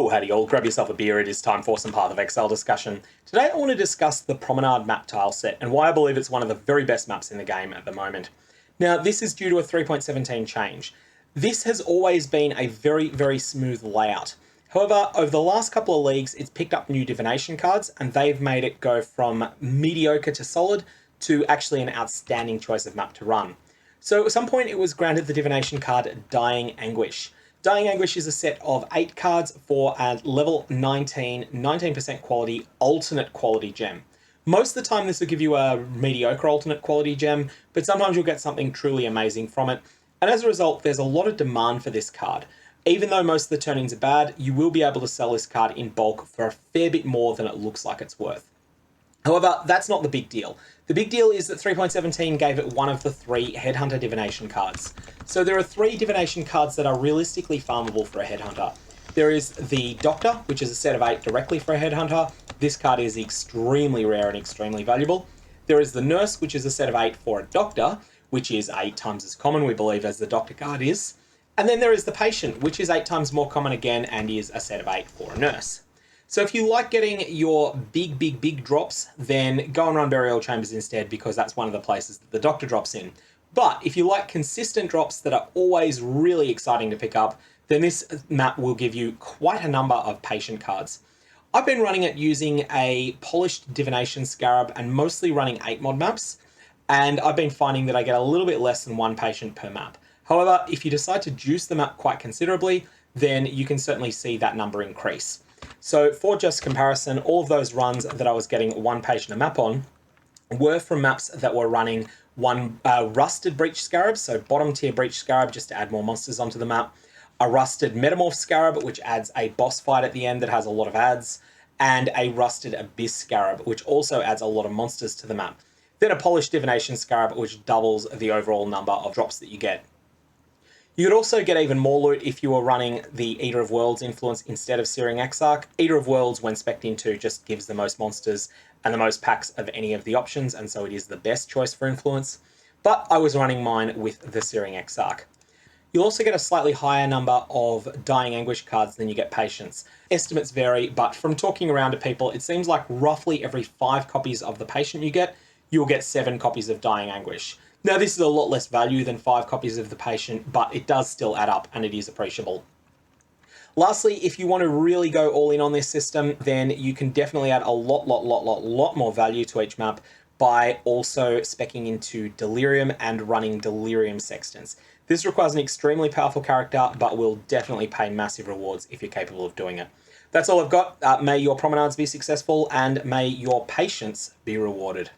Oh, howdy all, grab yourself a beer, it is time for some Path of Exile discussion. Today I want to discuss the Promenade Map tile set and why I believe it's one of the very best maps in the game at the moment. Now this is due to a 3.17 change. This has always been a very smooth layout. However, over the last couple of leagues it's picked up new divination cards and they've made it go from mediocre to solid to actually an outstanding choice of map to run. So at some point it was granted the divination card Dying Anguish. Dying Anguish is a set of 8 cards for a level 19, 19% quality, alternate quality gem. Most of the time this will give you a mediocre alternate quality gem, but sometimes you'll get something truly amazing from it. And as a result, there's a lot of demand for this card. Even though most of the turn-ins are bad, you will be able to sell this card in bulk for a fair bit more than it looks like it's worth. However, that's not the big deal. The big deal is that 3.17 gave it one of the 3 Headhunter divination cards. So there are 3 divination cards that are realistically farmable for a Headhunter. There is the Doctor, which is a set of 8 directly for a Headhunter. This card is extremely rare and extremely valuable. There is the Nurse, which is a set of 8 for a Doctor, which is 8 times as common, we believe, as the Doctor card is. And then there is the Patient, which is 8 times more common again and is a set of 8 for a Nurse. So if you like getting your big drops, then go and run Burial Chambers instead, because that's one of the places that the Doctor drops in. But if you like consistent drops that are always really exciting to pick up, then this map will give you quite a number of Patient cards. I've been running it using a Polished Divination Scarab and mostly running 8 mod maps, and I've been finding that I get a little bit less than 1 Patient per map. However, if you decide to juice the map quite considerably, then you can certainly see that number increase. So for just comparison, all of those runs that I was getting 1 Patient a map on were from maps that were running 1 Rusted Breach Scarab, so bottom tier Breach Scarab just to add more monsters onto the map, a Rusted Metamorph Scarab, which adds a boss fight at the end that has a lot of adds, and a Rusted Abyss Scarab, which also adds a lot of monsters to the map. Then a Polished Divination Scarab, which doubles the overall number of drops that you get. You could also get even more loot if you were running the Eater of Worlds influence instead of Searing Exarch. Eater of Worlds, when spec'd into, just gives the most monsters and the most packs of any of the options, and so it is the best choice for influence. But I was running mine with the Searing Exarch. You'll also get a slightly higher number of Dying Anguish cards than you get Patience. Estimates vary, but from talking around to people, it seems like roughly every 5 copies of the Patient you get, you'll get 7 copies of Dying Anguish. Now this is a lot less value than 5 copies of the Patient, but it does still add up and it is appreciable. Lastly, if you want to really go all in on this system, then you can definitely add a lot more value to each map by also speccing into Delirium and running Delirium Sextants. This requires an extremely powerful character, but will definitely pay massive rewards if you're capable of doing it. That's all I've got. May your promenades be successful and may your patience be rewarded.